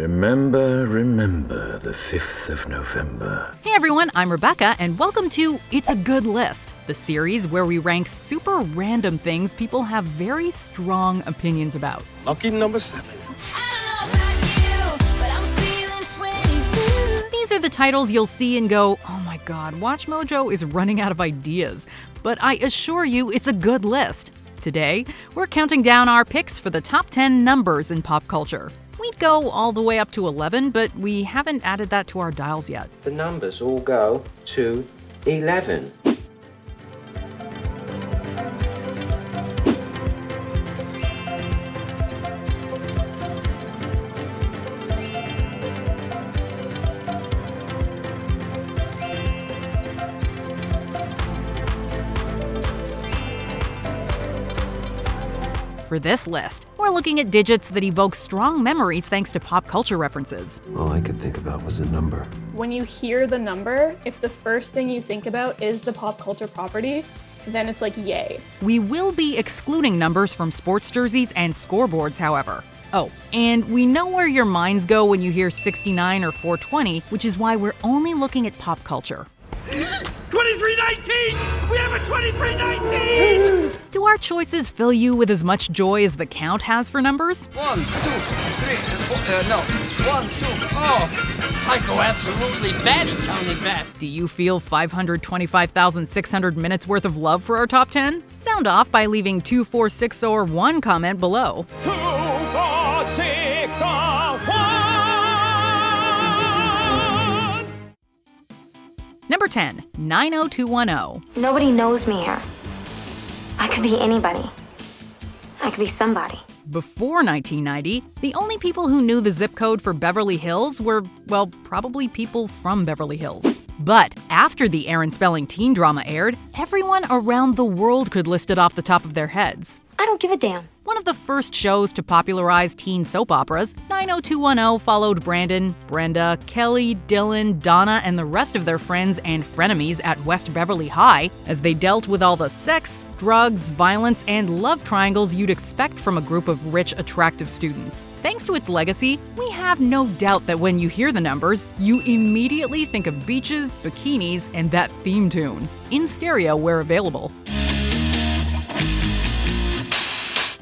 Remember the 5th of November. Hey everyone, I'm Rebecca, and welcome to It's a Good List, the series where we rank super random things people have very strong opinions about. Lucky number 7. These are the titles you'll see and go, oh my god, WatchMojo is running out of ideas. But I assure you, it's a good list. Today, we're counting down our picks for the top 10 numbers in pop culture. We'd go all the way up to 11, but we haven't added that to our dials yet. The numbers all go to 11. For this list, we're looking at digits that evoke strong memories thanks to pop culture references. All I could think about was the number. When you hear the number, if the first thing you think about is the pop culture property, then it's like, yay. We will be excluding numbers from sports jerseys and scoreboards, however. Oh, and we know where your minds go when you hear 69 or 420, which is why we're only looking at pop culture. 2319! We have a 2319! Do our choices fill you with as much joy as the count has for numbers? 1, 2, 3, 4, no. 1, 2, oh. I go absolutely batty counting that. Do you feel 525,600 minutes worth of love for our top 10? Sound off by leaving 2, 4, 6, or 1 comment below. 2, 4, 6, or 1! Number 10, 90210. Nobody knows me here. I could be anybody. I could be somebody. Before 1990, the only people who knew the zip code for Beverly Hills were, well, probably people from Beverly Hills. But after the Aaron Spelling teen drama aired, everyone around the world could list it off the top of their heads. I don't give a damn. One of the first shows to popularize teen soap operas, 90210 followed Brandon, Brenda, Kelly, Dylan, Donna, and the rest of their friends and frenemies at West Beverly High as they dealt with all the sex, drugs, violence, and love triangles you'd expect from a group of rich, attractive students. Thanks to its legacy, we have no doubt that when you hear the numbers, you immediately think of beaches, bikinis, and that theme tune. In stereo where available.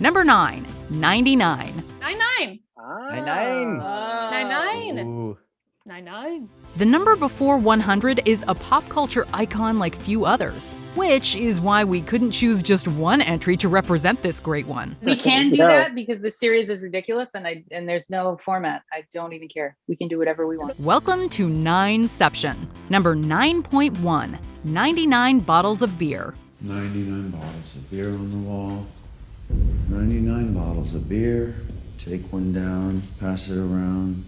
Number 9, 99. 99. 99. 99. Ooh. 99. The number before 100 is a pop culture icon like few others, which is why we couldn't choose just one entry to represent this great one. We can do that because the series is ridiculous and there's no format. I don't even care. We can do whatever we want. Welcome to Nineception. Number 9.1, 99 bottles of beer. 99 bottles of beer on the wall. 99 bottles of beer. Take one down, pass it around.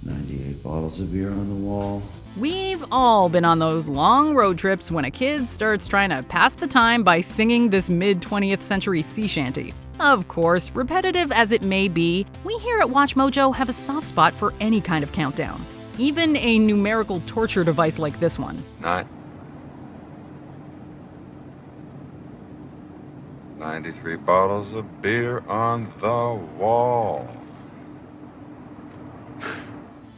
98 bottles of beer on the wall. We've all been on those long road trips when a kid starts trying to pass the time by singing this mid-20th century sea shanty. Of course, repetitive as it may be, we here at WatchMojo have a soft spot for any kind of countdown. Even a numerical torture device like this one. 93 bottles of beer on the wall.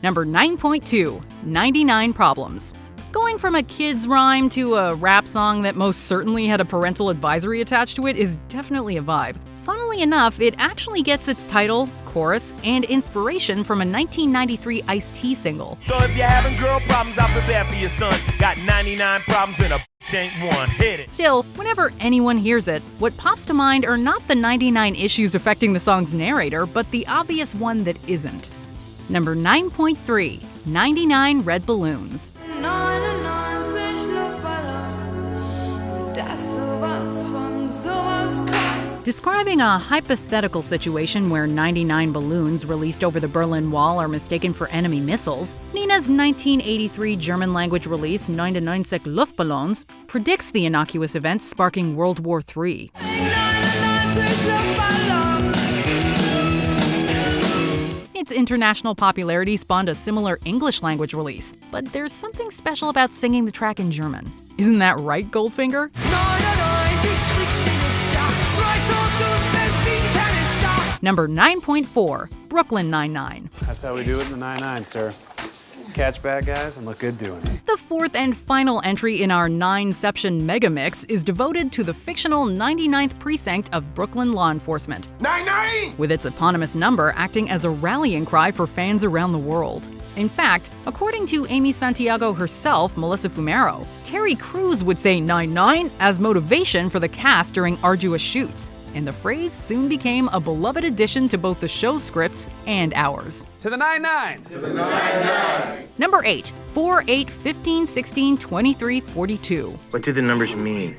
Number 9.2, 99 problems. Going from a kid's rhyme to a rap song that most certainly had a parental advisory attached to it is definitely a vibe. Funnily enough, it actually gets its title, chorus, and inspiration from a 1993 Ice-T single. So if you're having girl problems, I'll prepare for your son. Got 99 problems and a bitch ain't one. Hit it. Still, whenever anyone hears it, what pops to mind are not the 99 issues affecting the song's narrator, but the obvious one that isn't. Number 9.3, 99 red balloons. Describing a hypothetical situation where 99 balloons released over the Berlin Wall are mistaken for enemy missiles, Nina's 1983 German-language release 99 Luftballons predicts the innocuous event sparking World War III. Its international popularity spawned a similar English-language release, but there's something special about singing the track in German. Isn't that right, Goldfinger? Number 9.4, Brooklyn Nine-Nine. That's how we do it in the 9-9, sir. Catch bad guys and look good doing it. The fourth and final entry in our Nineception megamix is devoted to the fictional 99th precinct of Brooklyn law enforcement. 99! With its eponymous number acting as a rallying cry for fans around the world. In fact, according to Amy Santiago herself, Melissa Fumero, Terry Crews would say 99 as motivation for the cast during arduous shoots. And the phrase soon became a beloved addition to both the show's scripts and ours. To the 9-9! To the 99! Number 8, 4, 8, 15, 16, 23, 42. What do the numbers mean?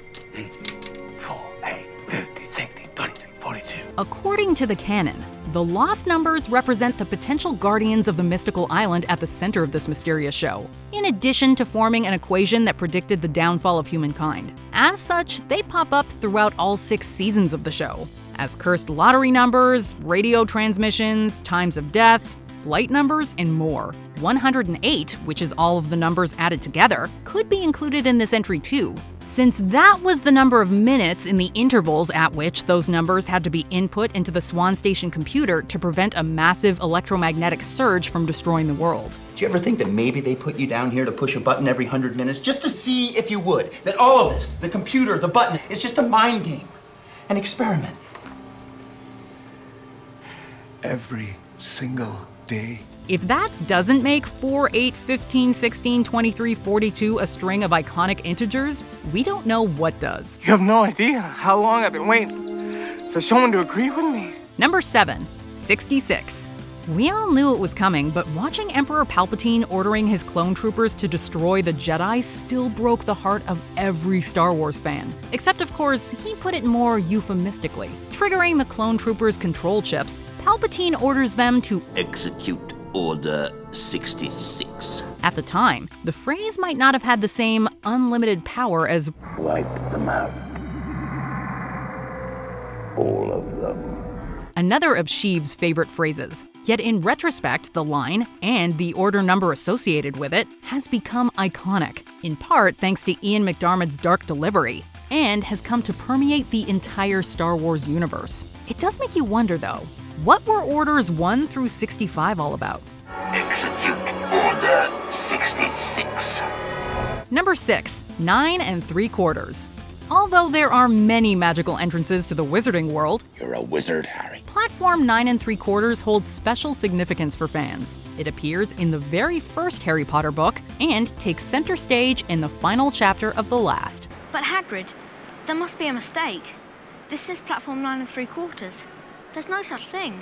4, 8, 15, 16, 23, 42. According to the canon, the lost numbers represent the potential guardians of the mystical island at the center of this mysterious show, in addition to forming an equation that predicted the downfall of humankind. As such, they pop up throughout all 6 seasons of the show, as cursed lottery numbers, radio transmissions, times of death, flight numbers, and more. 108, which is all of the numbers added together, could be included in this entry too, since that was the number of minutes in the intervals at which those numbers had to be input into the Swan Station computer to prevent a massive electromagnetic surge from destroying the world. Do you ever think that maybe they put you down here to push a button every 100 minutes just to see if you would? That all of this, the computer, the button, is just a mind game, an experiment. Every single day. If that doesn't make 4, 8, 15, 16, 23, 42 a string of iconic integers, we don't know what does. You have no idea how long I've been waiting for someone to agree with me. Number 7, 66. We all knew it was coming, but watching Emperor Palpatine ordering his clone troopers to destroy the Jedi still broke the heart of every Star Wars fan. Except, of course, he put it more euphemistically. Triggering the clone troopers' control chips, Palpatine orders them to execute Order 66. At the time, the phrase might not have had the same unlimited power as wipe them out. All of them. Another of Sheev's favorite phrases. Yet in retrospect, the line, and the order number associated with it, has become iconic, in part thanks to Ian McDiarmid's dark delivery, and has come to permeate the entire Star Wars universe. It does make you wonder, though, what were orders 1 through 65 all about? Execute Order 66. Number 6, 9 3/4. Although there are many magical entrances to the wizarding world, You're a wizard, Harry. Platform 9 3/4 holds special significance for fans. It appears in the very first Harry Potter book and takes center stage in the final chapter of the last. But Hagrid, there must be a mistake. This is platform 9 3/4. There's no such thing,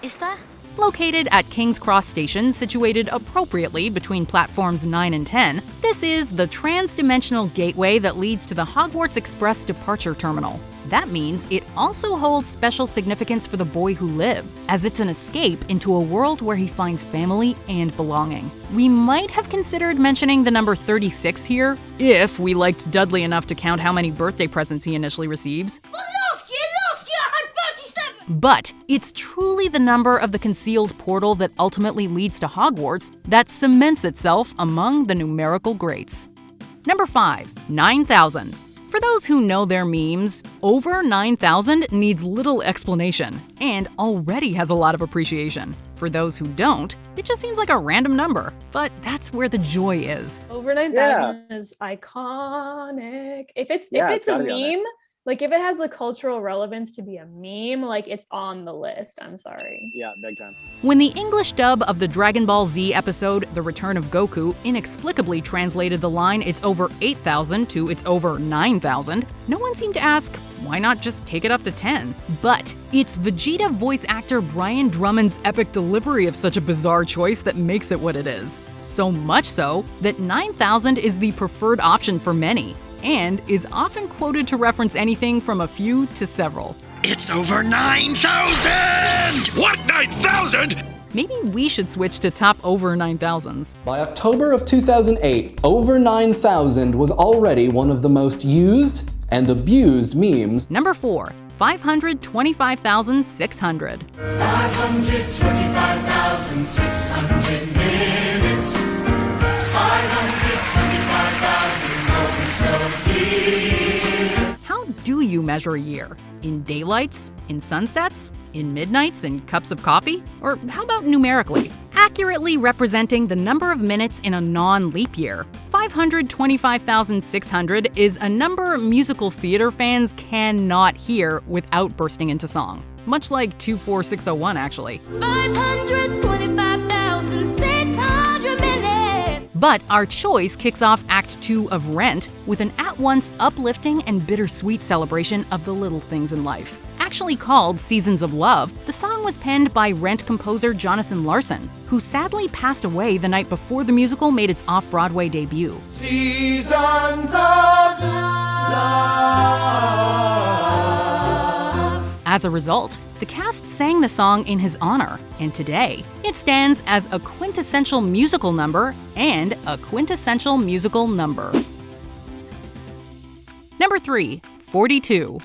is there? Located at King's Cross Station, situated appropriately between platforms 9 and 10, this is the trans-dimensional gateway that leads to the Hogwarts Express departure terminal. That means it also holds special significance for the boy who lived, as it's an escape into a world where he finds family and belonging. We might have considered mentioning the number 36 here, if we liked Dudley enough to count how many birthday presents he initially receives. Last year I had 37! But it's truly the number of the concealed portal that ultimately leads to Hogwarts that cements itself among the numerical greats. Number 5, 9,000. For those who know their memes, over 9,000 needs little explanation and already has a lot of appreciation. For those who don't, it just seems like a random number, but that's where the joy is. Over 9,000 is iconic. If it's a meme, like if it has the cultural relevance to be a meme, like it's on the list. I'm sorry. Yeah, big time. When the English dub of the Dragon Ball Z episode, The Return of Goku, inexplicably translated the line "it's over 8,000" to "it's over 9,000," no one seemed to ask, why not just take it up to 10? But it's Vegeta voice actor Brian Drummond's epic delivery of such a bizarre choice that makes it what it is. So much so that 9,000 is the preferred option for many, and is often quoted to reference anything from a few to several. It's over 9,000! What, 9,000? Maybe we should switch to top over 9,000s. By October of 2008, over 9,000 was already one of the most used and abused memes. Number 4, 525,600. 525,600 minutes. 525,000 moments so dear. How do you measure measure a year? In daylights? In sunsets? In midnights? In cups of coffee? Or how about numerically? Accurately representing the number of minutes in a non-leap year, 525,600 is a number musical theater fans cannot hear without bursting into song. Much like 24601, actually. 525,600 minutes! But our choice kicks off Act 2 of Rent with an at-once uplifting and bittersweet celebration of the little things in life. Actually called Seasons of Love, the song was penned by Rent composer Jonathan Larson, who sadly passed away the night before the musical made its off-Broadway debut. Seasons of love. As a result, the cast sang the song in his honor, and today, it stands as a quintessential musical number and a quintessential musical number. Number 3, 42.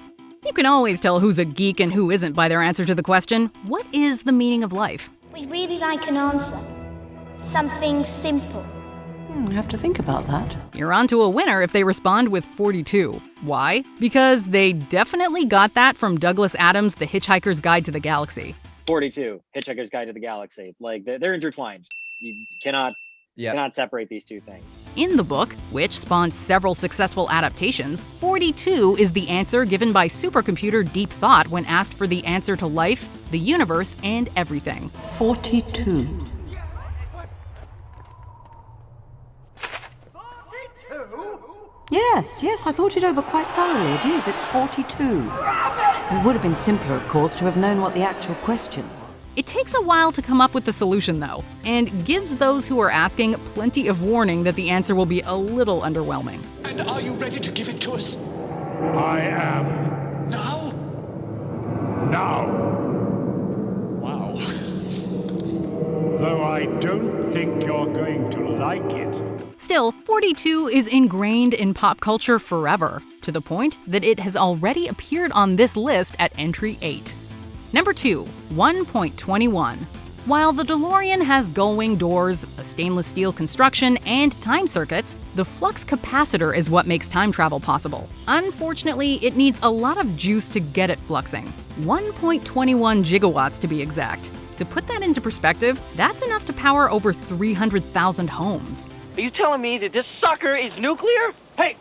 You can always tell who's a geek and who isn't by their answer to the question, what is the meaning of life? We'd really like an answer. Something simple. I have to think about that. You're on to a winner if they respond with 42. Why? Because they definitely got that from Douglas Adams' The Hitchhiker's Guide to the Galaxy. 42, Hitchhiker's Guide to the Galaxy. Like, they're intertwined. You cannot separate these two things. In the book, which spawned several successful adaptations, 42 is the answer given by supercomputer Deep Thought when asked for the answer to life, the universe, and everything. 42. Yes, I thought it over quite thoroughly. It is, it's 42. It would have been simpler, of course, to have known what the actual question was. It takes a while to come up with the solution, though, and gives those who are asking plenty of warning that the answer will be a little underwhelming. And are you ready to give it to us? I am. Now? Now. Wow. Though I don't think you're going to like it. Still, 42 is ingrained in pop culture forever, to the point that it has already appeared on this list at entry 8. Number 2, 1.21. While the DeLorean has gull-wing doors, a stainless steel construction, and time circuits, the flux capacitor is what makes time travel possible. Unfortunately, it needs a lot of juice to get it fluxing. 1.21 gigawatts to be exact. To put that into perspective, that's enough to power over 300,000 homes. Are you telling me that this sucker is nuclear? Hey,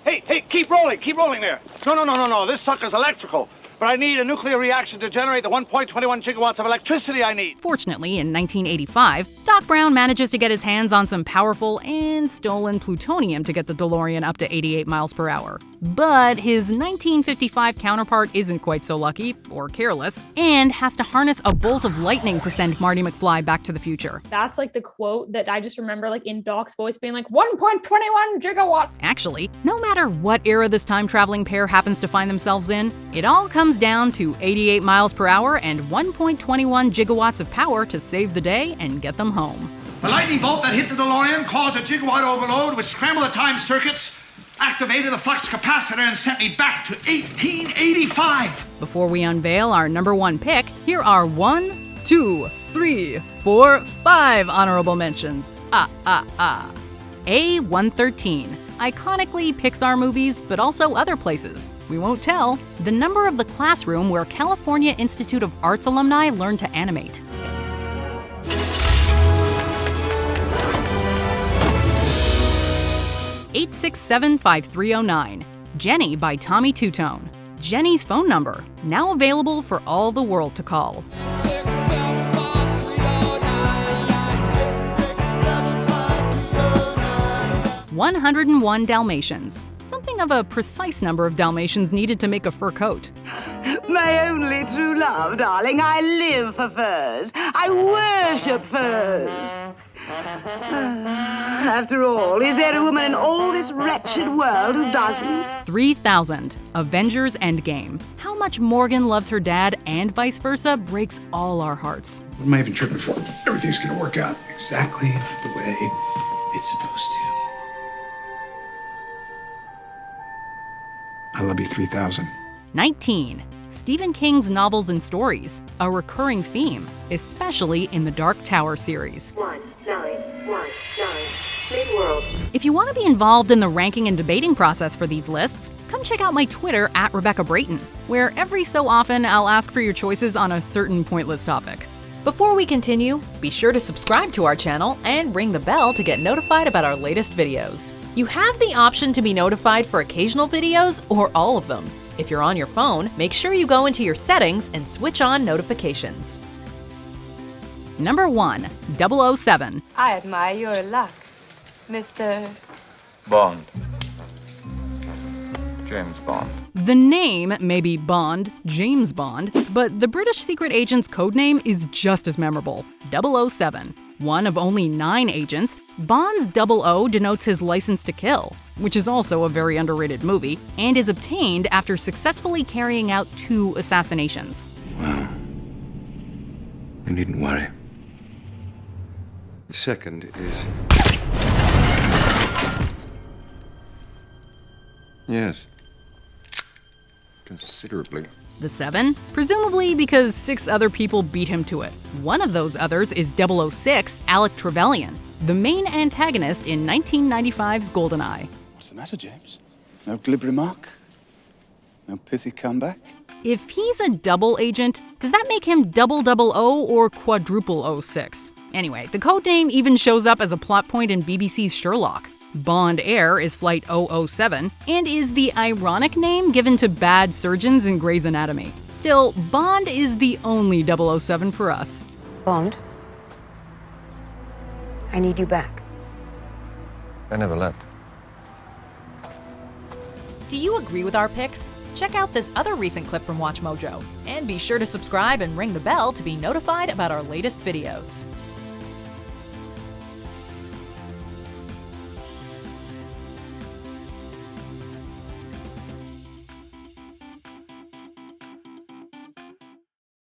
keep rolling there. No, this sucker's electrical. But I need a nuclear reaction to generate the 1.21 gigawatts of electricity I need. Fortunately, in 1985, Doc Brown manages to get his hands on some powerful and stolen plutonium to get the DeLorean up to 88 miles per hour. But his 1955 counterpart isn't quite so lucky, or careless, and has to harness a bolt of lightning to send Marty McFly back to the future. That's like the quote that I just remember, like in Doc's voice being like 1.21 gigawatts. Actually, no matter what era this time-traveling pair happens to find themselves in, it all comes down to 88 miles per hour and 1.21 gigawatts of power to save the day and get them home. The lightning bolt that hit the DeLorean caused a gigawatt overload, which scrambled the time circuits, activated the flux capacitor, and sent me back to 1885. Before we unveil our number 1 pick, here are 1, 2, 3, 4, 5 honorable mentions. A113. Iconically Pixar movies, but also other places. We won't tell. The number of the classroom where California Institute of Arts alumni learned to animate. (867-5309). Jenny by Tommy Two-Tone. Jenny's phone number, now available for all the world to call. 101 Dalmatians. Something of a precise number of Dalmatians needed to make a fur coat. My only true love, darling. I live for furs. I worship furs. After all, is there a woman in all this wretched world who doesn't? 3000. Avengers Endgame. How much Morgan loves her dad and vice versa breaks all our hearts. What am I even tripping for? Everything's gonna work out exactly the way it's supposed to. I love you 3000. 19. Stephen King's novels and stories, a recurring theme, especially in the Dark Tower series. 1919. Mid-world. If you want to be involved in the ranking and debating process for these lists, come check out my Twitter at Rebecca Brayton, where every so often I'll ask for your choices on a certain pointless topic. Before we continue, be sure to subscribe to our channel and ring the bell to get notified about our latest videos. You have the option to be notified for occasional videos or all of them. If you're on your phone, make sure you go into your settings and switch on notifications. Number 1, 007. I admire your luck, Mr. Bond. James Bond. The name may be Bond, James Bond, but the British secret agent's codename is just as memorable, 007. One of only 9 agents, Bond's 00 denotes his license to kill, which is also a very underrated movie, and is obtained after successfully carrying out 2 assassinations. Well, you needn't worry. The second is... Yes. Considerably. The 7? Presumably because 6 other people beat him to it. One of those others is 006, Alec Trevelyan, the main antagonist in 1995's GoldenEye. What's the matter, James? No glib remark? No pithy comeback? If he's a double agent, does that make him 000 or quadruple 06? Anyway, the codename even shows up as a plot point in BBC's Sherlock. Bond Air is Flight 007 and is the ironic name given to bad surgeons in Grey's Anatomy. Still, Bond is the only 007 for us. Bond, I need you back. I never left. Do you agree with our picks? Check out this other recent clip from WatchMojo, and be sure to subscribe and ring the bell to be notified about our latest videos.